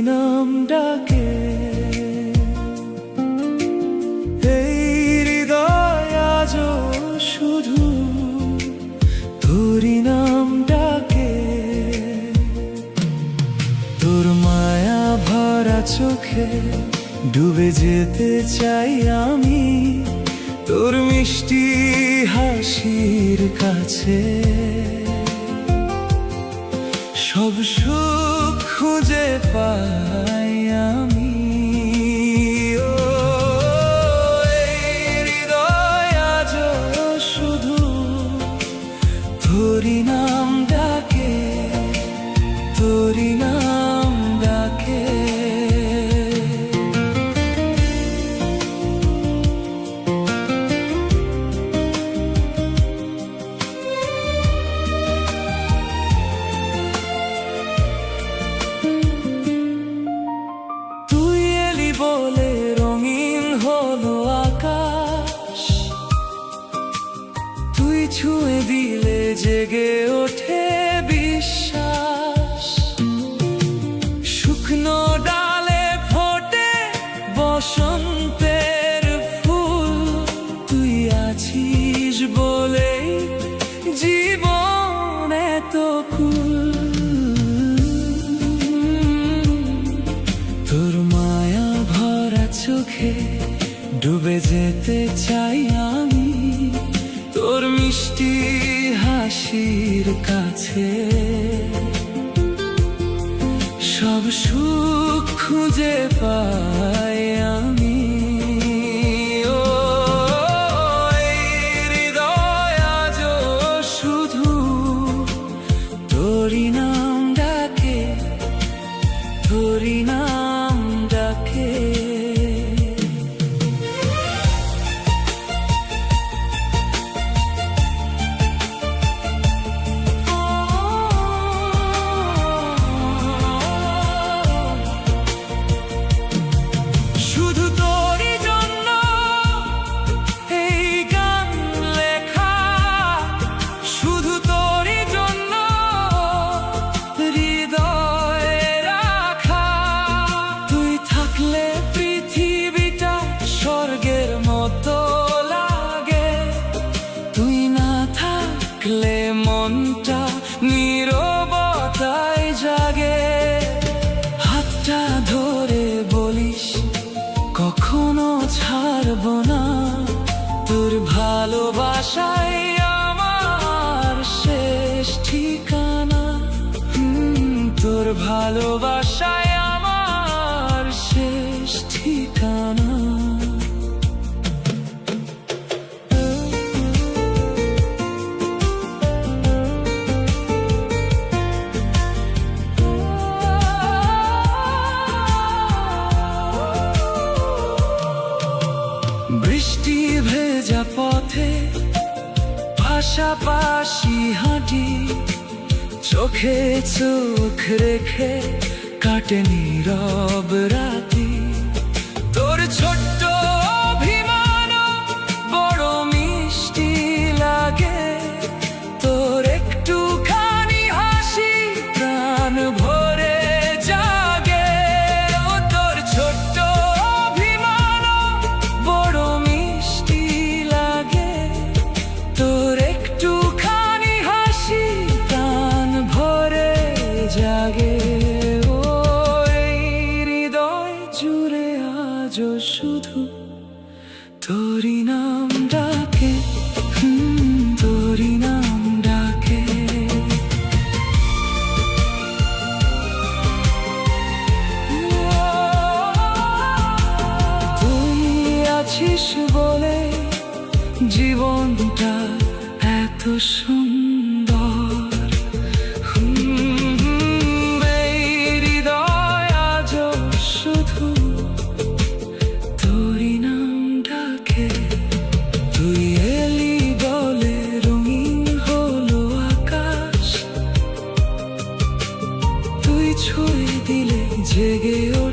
নাম ডাকে, এই হৃদয় আজ শুধু তোরই নাম ডাকে। তোর মায়া ভরা চোখে ডুবে যেতে চাই আমি, তোর মিষ্টি হাসির কাছে সব সুখ খুঁজে পাই আমি। ও এই হৃদয় আজ শুধু তোরই নাম ডাকে, তোরই নাম ডাকে। বলে রঙিন হলো আকাশ, তুই ছুঁয়ে দিলে জেগে ওঠে বিশ্বাস। শুকনো ডালে ফোটে বসন্তের ফুল, তুই আছিস বলেই জীবন এত কুল। তোর মায়া ভরা চোখে ডুবে যেতে চাই আমি, তোর মিষ্টি হাসির কাছে সব সুখ খুঁজে পাই আমি। ও এই হৃদয় আজ শুধু তোরই নাম ডাকে, তোরই নাম ডাকে। শুধু তোরই জন্য এই গান লেখা, শুধু তোরই জন্য হৃদয়ে রাখা। তুই থাকলে পৃথিবীটা স্বর্গের মতো লাগে, তুই না থাকলে মনটা নীরবতায় জাগে। হাতটা ধরে বলিস কখনো ছাড়বো না, তোর ভালোবাসাই আমার শেষ ঠিকানা। তোর ভালোবাসাই আমার শেষ ঠিকানা। বৃষ্টি ভেজা পথে পাশাপাশি হাঁটি, চোখে চোখ রেখে কাটে নীরব রাতি। তোর ছোট্ট অভিমান বড় মিষ্টি লাগে, তোর একটুখানি হাসি প্রাণ ভরে জাগে। ও তোর ছোট্ট অভিমান বড় মিষ্টি লাগে, তোর একটুখানি হাসি প্রাণ ভরে জাগে। ও এই হৃদয় জুড়ে আজ শুধু তোরই নাম ডাকে, তোরই নাম ডাকে। তুই আছিস বলে জীবনটা এত সুন্দর। এই হৃদয় আজ ছুঁয়ে দিলে জেগে ওঠে